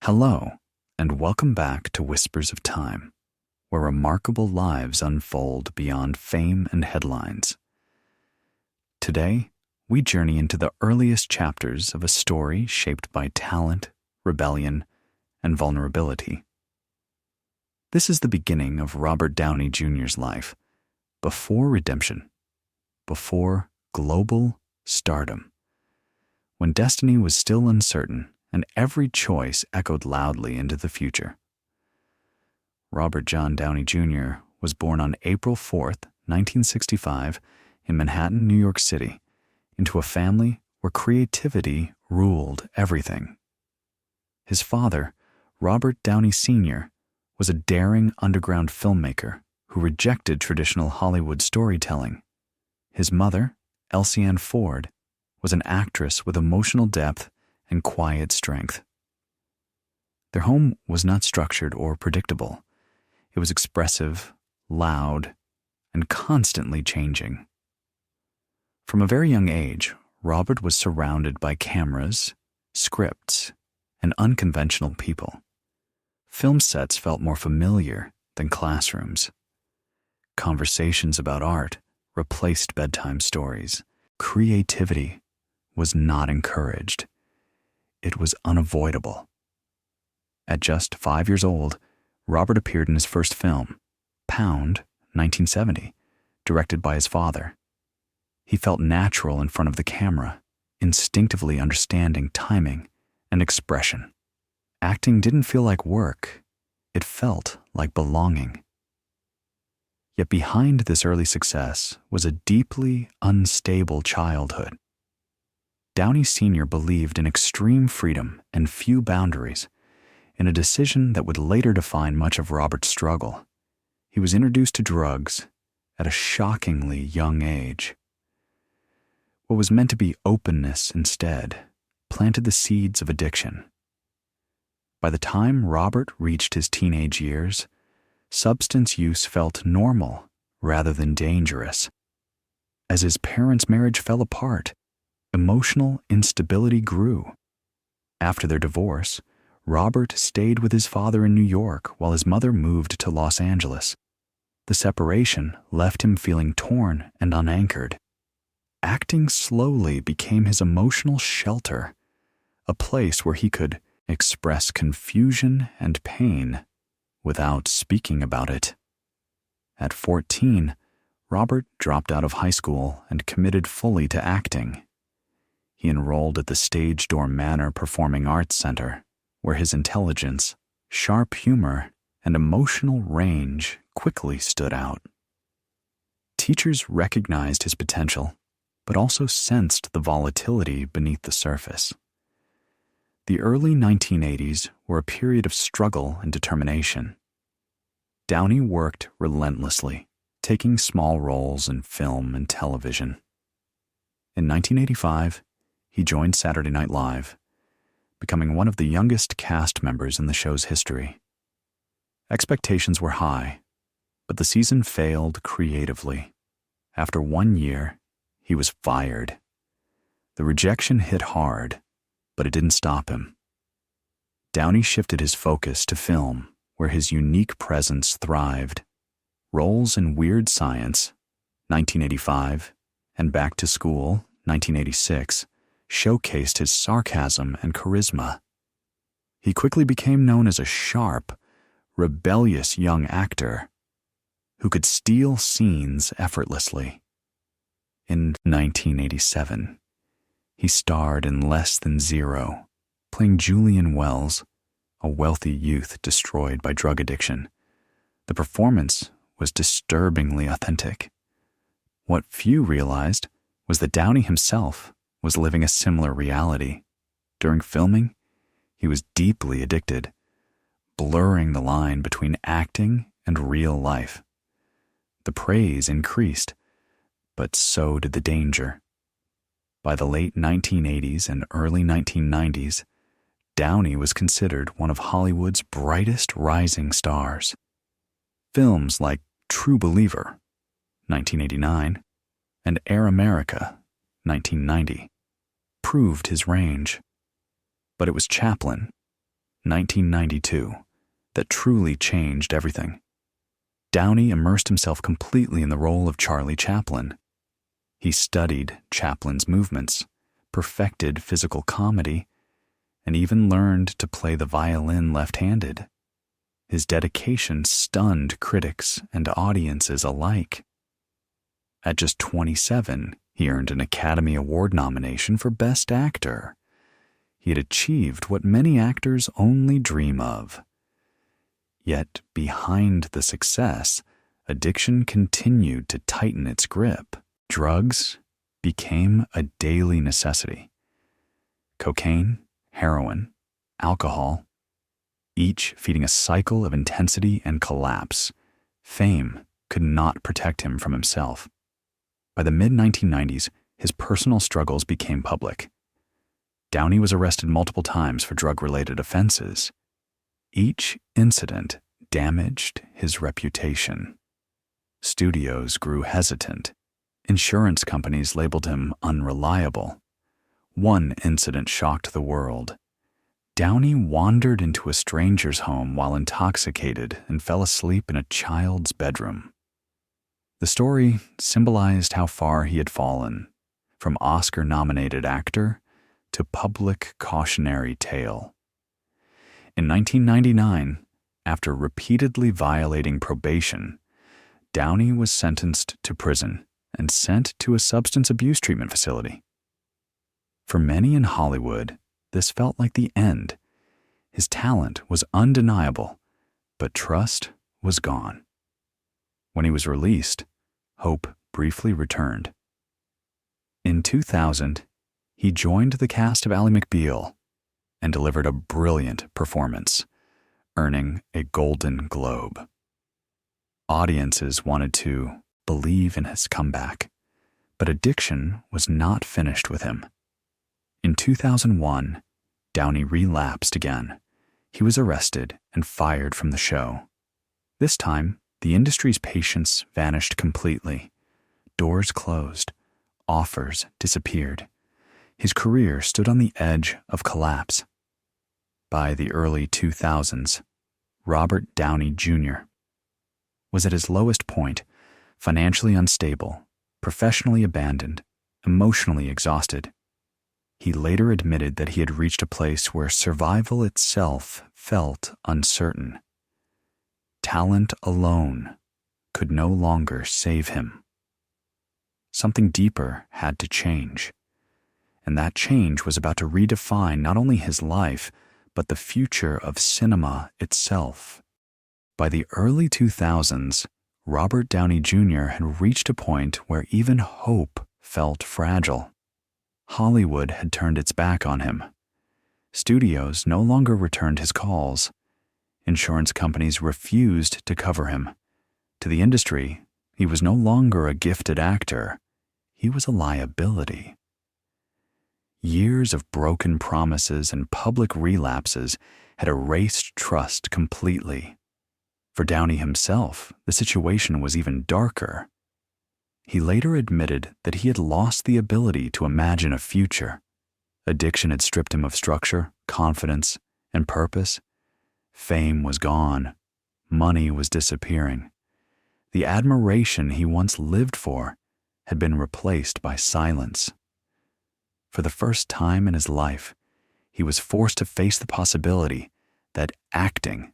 Hello, and welcome back to Whispers of Time, where remarkable lives unfold beyond fame and headlines. Today, we journey into the earliest chapters of a story shaped by talent, rebellion, and vulnerability. This is the beginning of Robert Downey Jr.'s life, before redemption, before global stardom, when destiny was still uncertain and every choice echoed loudly into the future. Robert John Downey Jr. was born on April 4th, 1965, in Manhattan, New York City, into a family where creativity ruled everything. His father, Robert Downey Sr., was a daring underground filmmaker who rejected traditional Hollywood storytelling. His mother, Elsie Ann Ford, was an actress with emotional depth and quiet strength. Their home was not structured or predictable. It was expressive, loud, and constantly changing. From a very young age, Robert was surrounded by cameras, scripts, and unconventional people. Film sets felt more familiar than classrooms. Conversations about art replaced bedtime stories. Creativity was not encouraged. It was unavoidable. At just 5 years old, Robert appeared in his first film, Pound, 1970, directed by his father. He felt natural in front of the camera, instinctively understanding timing and expression. Acting didn't feel like work. It felt like belonging. Yet behind this early success was a deeply unstable childhood. Downey Sr. believed in extreme freedom and few boundaries, in a decision that would later define much of Robert's struggle. He was introduced to drugs at a shockingly young age. What was meant to be openness instead planted the seeds of addiction. By the time Robert reached his teenage years, substance use felt normal rather than dangerous. As his parents' marriage fell apart, emotional instability grew. After their divorce, Robert stayed with his father in New York while his mother moved to Los Angeles. The separation left him feeling torn and unanchored. Acting slowly became his emotional shelter, a place where he could express confusion and pain without speaking about it. At 14, Robert dropped out of high school and committed fully to acting. He enrolled at the Stage Door Manor Performing Arts Center, where his intelligence, sharp humor, and emotional range quickly stood out. Teachers recognized his potential, but also sensed the volatility beneath the surface. The early 1980s were a period of struggle and determination. Downey worked relentlessly, taking small roles in film and television. In 1985, he joined Saturday Night Live, becoming one of the youngest cast members in the show's history. Expectations were high, but the season failed creatively. After 1 year, he was fired. The rejection hit hard, but it didn't stop him. Downey shifted his focus to film, where his unique presence thrived. Roles in Weird Science, 1985, and Back to School, 1986, showcased his sarcasm and charisma. He quickly became known as a sharp, rebellious young actor who could steal scenes effortlessly. In 1987, he starred in Less Than Zero, playing Julian Wells, a wealthy youth destroyed by drug addiction. The performance was disturbingly authentic. What few realized was that Downey himself was living a similar reality. During filming, he was deeply addicted, blurring the line between acting and real life. The praise increased, but so did the danger. By the late 1980s and early 1990s, Downey was considered one of Hollywood's brightest rising stars. Films like True Believer, 1989, and Air America, 1990, proved his range. But it was Chaplin, 1992, that truly changed everything. Downey immersed himself completely in the role of Charlie Chaplin. He studied Chaplin's movements, perfected physical comedy, and even learned to play the violin left-handed. His dedication stunned critics and audiences alike. At just 27, he earned an Academy Award nomination for Best Actor. He had achieved what many actors only dream of. Yet behind the success, addiction continued to tighten its grip. Drugs became a daily necessity. Cocaine, heroin, alcohol, each feeding a cycle of intensity and collapse. Fame could not protect him from himself. By the mid-1990s, his personal struggles became public. Downey was arrested multiple times for drug-related offenses. Each incident damaged his reputation. Studios grew hesitant. Insurance companies labeled him unreliable. One incident shocked the world. Downey wandered into a stranger's home while intoxicated and fell asleep in a child's bedroom. The story symbolized how far he had fallen, from Oscar-nominated actor to public cautionary tale. In 1999, after repeatedly violating probation, Downey was sentenced to prison and sent to a substance abuse treatment facility. For many in Hollywood, this felt like the end. His talent was undeniable, but trust was gone. When he was released, hope briefly returned. In 2000, he joined the cast of Ally McBeal and delivered a brilliant performance, earning a Golden Globe. Audiences wanted to believe in his comeback, but addiction was not finished with him. In 2001, Downey relapsed again. He was arrested and fired from the show. This time, the industry's patience vanished completely. Doors closed. Offers disappeared. His career stood on the edge of collapse. By the early 2000s, Robert Downey Jr. was at his lowest point, financially unstable, professionally abandoned, emotionally exhausted. He later admitted that he had reached a place where survival itself felt uncertain. Talent alone could no longer save him. Something deeper had to change, and that change was about to redefine not only his life, but the future of cinema itself. By the early 2000s, Robert Downey Jr. had reached a point where even hope felt fragile. Hollywood had turned its back on him. Studios no longer returned his calls. Insurance companies refused to cover him. To the industry, he was no longer a gifted actor. He was a liability. Years of broken promises and public relapses had erased trust completely. For Downey himself, the situation was even darker. He later admitted that he had lost the ability to imagine a future. Addiction had stripped him of structure, confidence, and purpose. Fame was gone. Money was disappearing. The admiration he once lived for had been replaced by silence. For the first time in his life, he was forced to face the possibility that acting,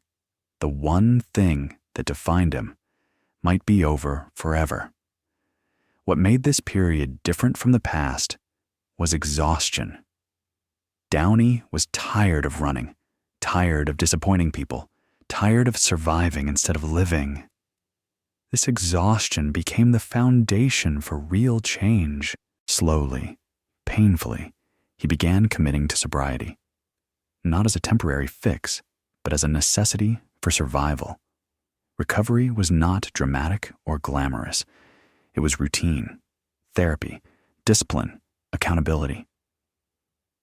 the one thing that defined him, might be over forever. What made this period different from the past was exhaustion. Downey was tired of running, tired of disappointing people, tired of surviving instead of living. This exhaustion became the foundation for real change. Slowly, painfully, he began committing to sobriety, not as a temporary fix, but as a necessity for survival. Recovery was not dramatic or glamorous. It was routine, therapy, discipline, accountability.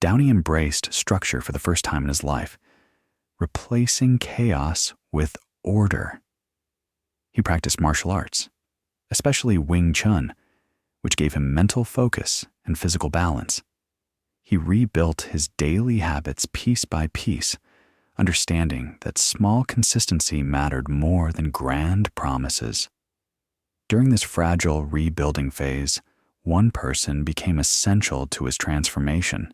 Downey embraced structure for the first time in his life, replacing chaos with order. He practiced martial arts, especially Wing Chun, which gave him mental focus and physical balance. He rebuilt his daily habits piece by piece, understanding that small consistency mattered more than grand promises. During this fragile rebuilding phase, one person became essential to his transformation: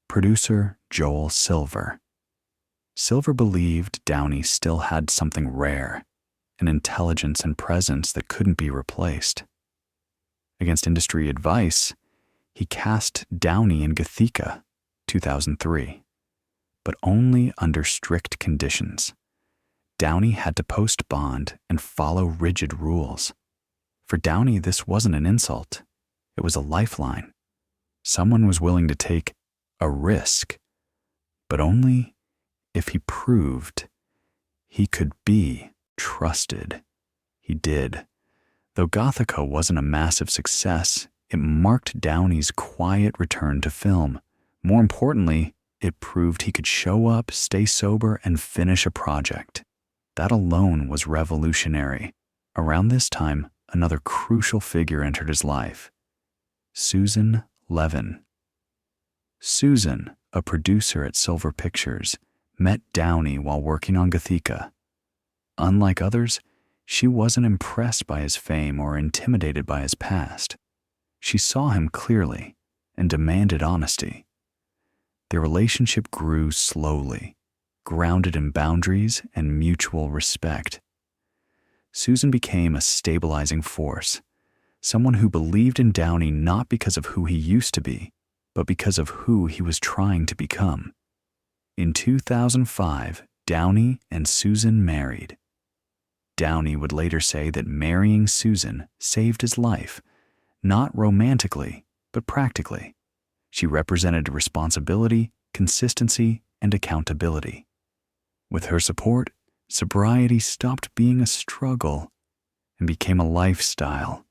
producer Joel Silver. Silver believed Downey still had something rare, an intelligence and presence that couldn't be replaced. Against industry advice, he cast Downey in Gattaca, 2003, but only under strict conditions. Downey had to post bond and follow rigid rules. For Downey, this wasn't an insult. It was a lifeline. Someone was willing to take a risk, but only if he proved he could be trusted. He did. Though Gattaca wasn't a massive success, it marked Downey's quiet return to film. More importantly, it proved he could show up, stay sober, and finish a project. That alone was revolutionary. Around this time, another crucial figure entered his life: Susan Levin. Susan, a producer at Silver Pictures, met Downey while working on Gattaca. Unlike others, she wasn't impressed by his fame or intimidated by his past. She saw him clearly and demanded honesty. Their relationship grew slowly, grounded in boundaries and mutual respect. Susan became a stabilizing force, someone who believed in Downey not because of who he used to be, but because of who he was trying to become. In 2005, Downey and Susan married. Downey would later say that marrying Susan saved his life, not romantically, but practically. She represented responsibility, consistency, and accountability. With her support, sobriety stopped being a struggle and became a lifestyle.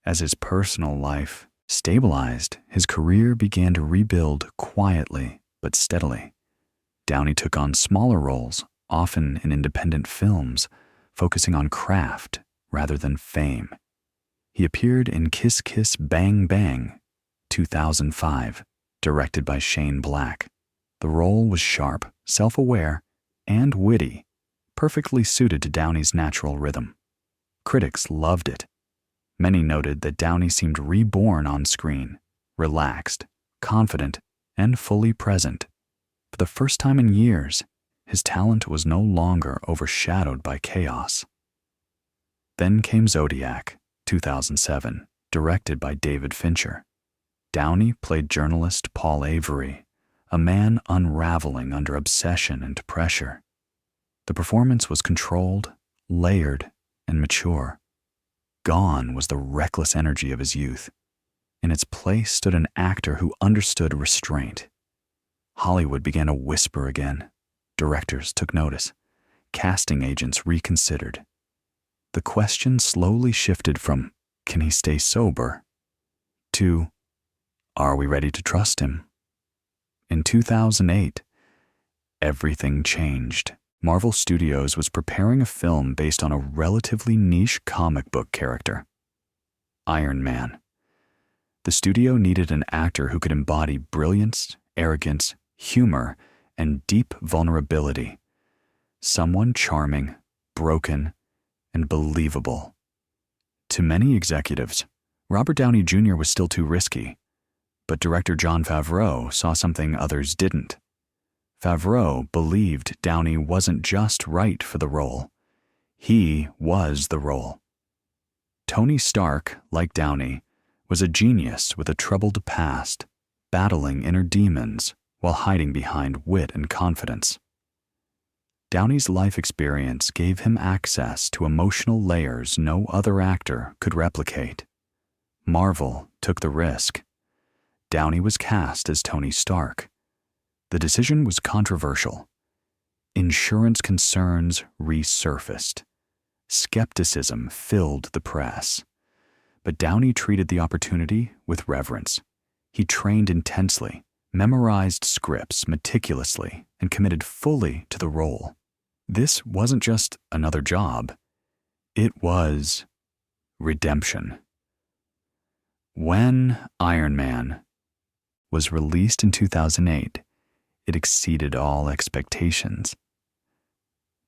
As his personal life stabilized, his career began to rebuild quietly but steadily. Downey took on smaller roles, often in independent films, focusing on craft rather than fame. He appeared in Kiss Kiss Bang Bang, 2005, directed by Shane Black. The role was sharp, self-aware, and witty, perfectly suited to Downey's natural rhythm. Critics loved it. Many noted that Downey seemed reborn on screen, relaxed, confident, and fully present. For the first time in years, his talent was no longer overshadowed by chaos. Then came Zodiac, 2007, directed by David Fincher. Downey played journalist Paul Avery, a man unraveling under obsession and pressure. The performance was controlled, layered, and mature. Gone was the reckless energy of his youth. In its place stood an actor who understood restraint. Hollywood began to whisper again. Directors took notice. Casting agents reconsidered. The question slowly shifted from, can he stay sober, to, are we ready to trust him? In 2008, everything changed. Marvel Studios was preparing a film based on a relatively niche comic book character, Iron Man. The studio needed an actor who could embody brilliance, arrogance, humor, and deep vulnerability. Someone charming, broken, and believable. To many executives, Robert Downey Jr. was still too risky, but director Jon Favreau saw something others didn't. Favreau believed Downey wasn't just right for the role. He was the role. Tony Stark, like Downey, was a genius with a troubled past, battling inner demons while hiding behind wit and confidence. Downey's life experience gave him access to emotional layers no other actor could replicate. Marvel took the risk. Downey was cast as Tony Stark. The decision was controversial. Insurance concerns resurfaced. Skepticism filled the press. But Downey treated the opportunity with reverence. He trained intensely, memorized scripts meticulously, and committed fully to the role. This wasn't just another job. It was redemption. When Iron Man was released in 2008, It exceeded all expectations.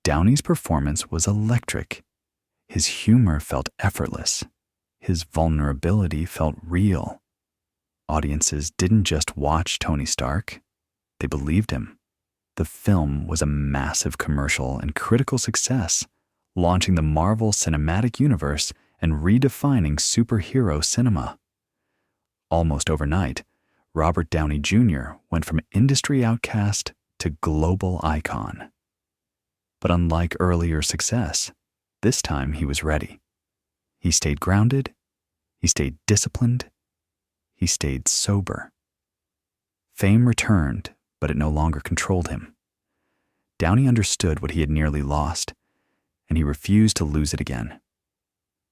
Downey's performance was electric. His humor felt effortless. His vulnerability felt real. Audiences didn't just watch Tony Stark, they believed him. The film was a massive commercial and critical success, launching the Marvel Cinematic Universe and redefining superhero cinema. Almost overnight, Robert Downey Jr. went from industry outcast to global icon. But unlike earlier success, this time he was ready. He stayed grounded, he stayed disciplined, he stayed sober. Fame returned, but it no longer controlled him. Downey understood what he had nearly lost, and he refused to lose it again.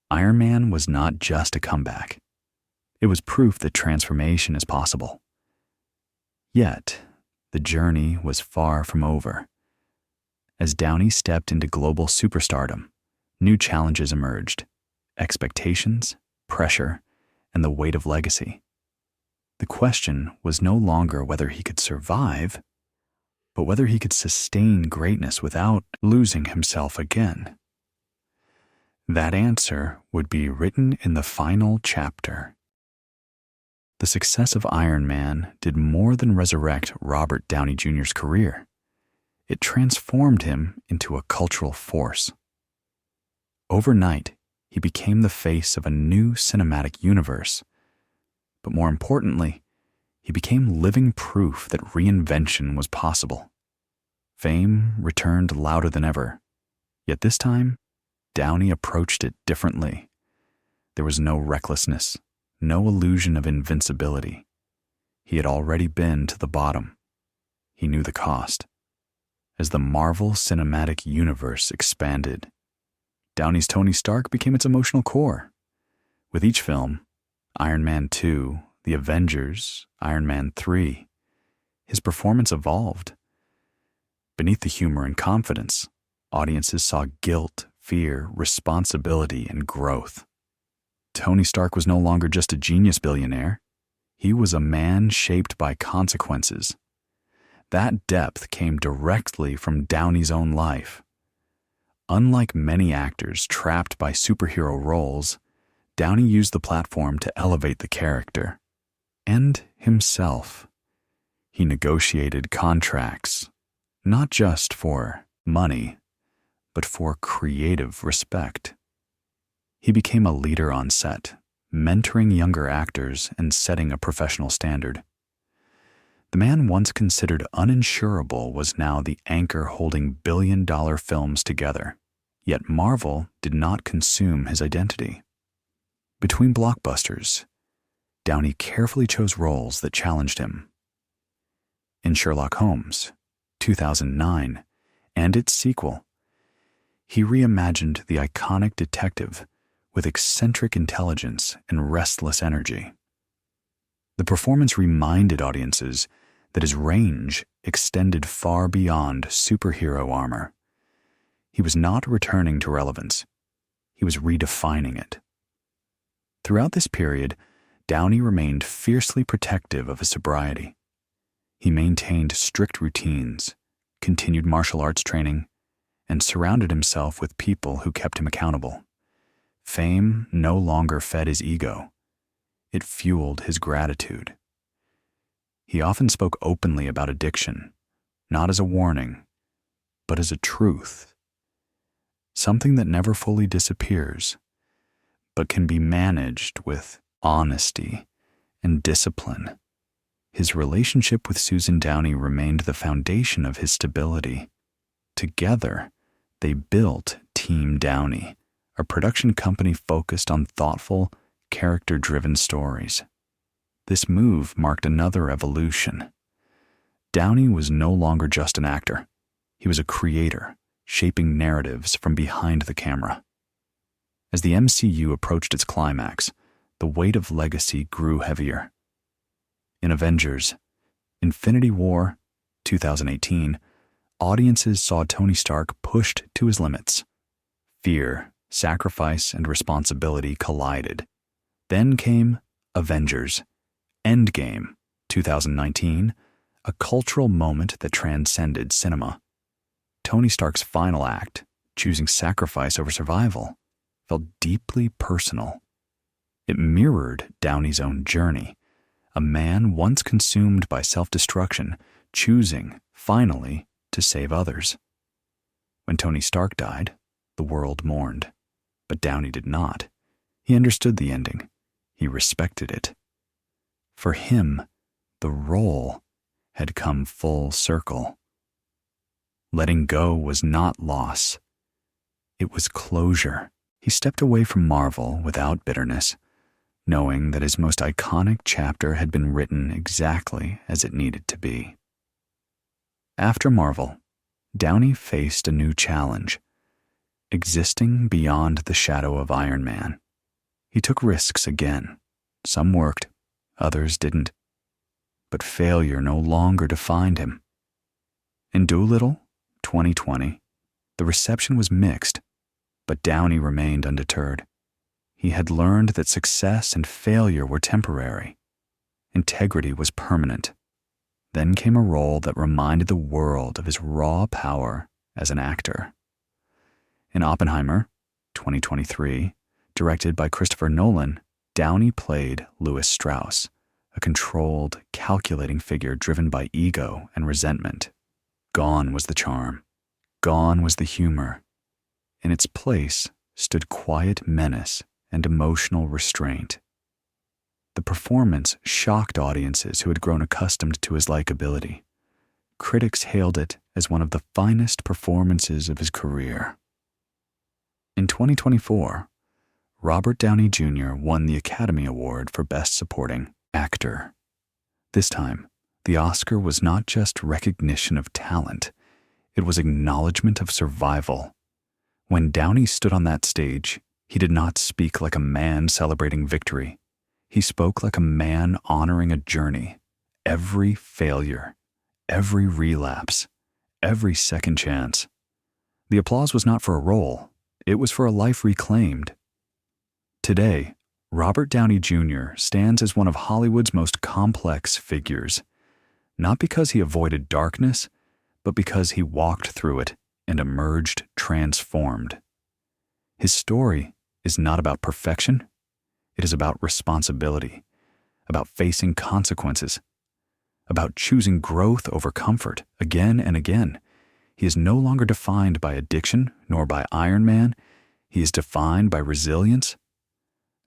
Iron Man was not just a comeback. It was proof that transformation is possible. Yet, the journey was far from over. As Downey stepped into global superstardom, new challenges emerged: expectations, pressure, and the weight of legacy. The question was no longer whether he could survive, but whether he could sustain greatness without losing himself again. That answer would be written in the final chapter. The success of Iron Man did more than resurrect Robert Downey Jr.'s career. It transformed him into a cultural force. Overnight, he became the face of a new cinematic universe. But more importantly, he became living proof that reinvention was possible. Fame returned louder than ever, yet this time, Downey approached it differently. There was no recklessness, no illusion of invincibility. He had already been to the bottom. He knew the cost. As the Marvel Cinematic Universe expanded, Downey's Tony Stark became its emotional core. With each film, Iron Man 2, The Avengers, Iron Man 3, his performance evolved. Beneath the humor and confidence, audiences saw guilt, fear, responsibility, and growth. Tony Stark was no longer just a genius billionaire. He was a man shaped by consequences. That depth came directly from Downey's own life. Unlike many actors trapped by superhero roles, Downey used the platform to elevate the character and himself. He negotiated contracts, not just for money, but for creative respect. He became a leader on set, mentoring younger actors and setting a professional standard. The man once considered uninsurable was now the anchor holding billion-dollar films together, yet Marvel did not consume his identity. Between blockbusters, Downey carefully chose roles that challenged him. In Sherlock Holmes, 2009, and its sequel, he reimagined the iconic detective with eccentric intelligence and restless energy. The performance reminded audiences that his range extended far beyond superhero armor. He was not returning to relevance. He was redefining it. Throughout this period, Downey remained fiercely protective of his sobriety. He maintained strict routines, continued martial arts training, and surrounded himself with people who kept him accountable. Fame no longer fed his ego. It fueled his gratitude. He often spoke openly about addiction, not as a warning, but as a truth. Something that never fully disappears, but can be managed with honesty and discipline. His relationship with Susan Downey remained the foundation of his stability. Together, they built Team Downey, a production company focused on thoughtful, character-driven stories. This move marked another evolution. Downey was no longer just an actor. He was a creator, shaping narratives from behind the camera. As the MCU approached its climax, the weight of legacy grew heavier. In Avengers, Infinity War, 2018, audiences saw Tony Stark pushed to his limits. Fear, sacrifice, and responsibility collided. Then came Avengers, Endgame, 2019, a cultural moment that transcended cinema. Tony Stark's final act, choosing sacrifice over survival, felt deeply personal. It mirrored Downey's own journey, a man once consumed by self-destruction, choosing, finally, to save others. When Tony Stark died, the world mourned, but Downey did not. He understood the ending. He respected it. For him, the role had come full circle. Letting go was not loss. It was closure. He stepped away from Marvel without bitterness, knowing that his most iconic chapter had been written exactly as it needed to be. After Marvel, Downey faced a new challenge, existing beyond the shadow of Iron Man. He took risks again. Some worked, others didn't. But failure no longer defined him. In Doolittle, 2020, the reception was mixed, but Downey remained undeterred. He had learned that success and failure were temporary. Integrity was permanent. Then came a role that reminded the world of his raw power as an actor. In Oppenheimer, 2023, directed by Christopher Nolan, Downey played Louis Strauss, a controlled, calculating figure driven by ego and resentment. Gone was the charm. Gone was the humor. In its place stood quiet menace and emotional restraint. The performance shocked audiences who had grown accustomed to his likability. Critics hailed it as one of the finest performances of his career. In 2024, Robert Downey Jr. won the Academy Award for Best Supporting Actor. This time, the Oscar was not just recognition of talent, it was acknowledgement of survival. When Downey stood on that stage, he did not speak like a man celebrating victory. He spoke like a man honoring a journey. Every failure, every relapse, every second chance. The applause was not for a role, it was for a life reclaimed. Today, Robert Downey Jr. stands as one of Hollywood's most complex figures, not because he avoided darkness, but because he walked through it and emerged transformed. His story is not about perfection. It is about responsibility, about facing consequences, about choosing growth over comfort again and again. He is no longer defined by addiction nor by Iron Man. He is defined by resilience.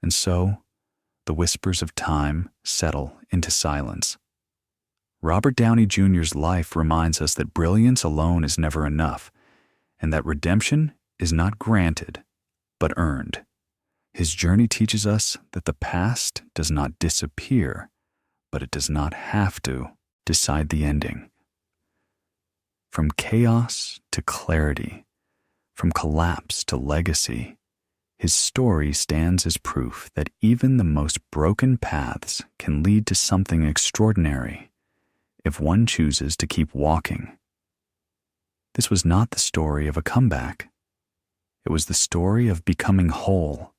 And so, the whispers of time settle into silence. Robert Downey Jr.'s life reminds us that brilliance alone is never enough, and that redemption is not granted, but earned. His journey teaches us that the past does not disappear, but it does not have to decide the ending. From chaos to clarity, from collapse to legacy, his story stands as proof that even the most broken paths can lead to something extraordinary if one chooses to keep walking. This was not the story of a comeback. It was the story of becoming whole,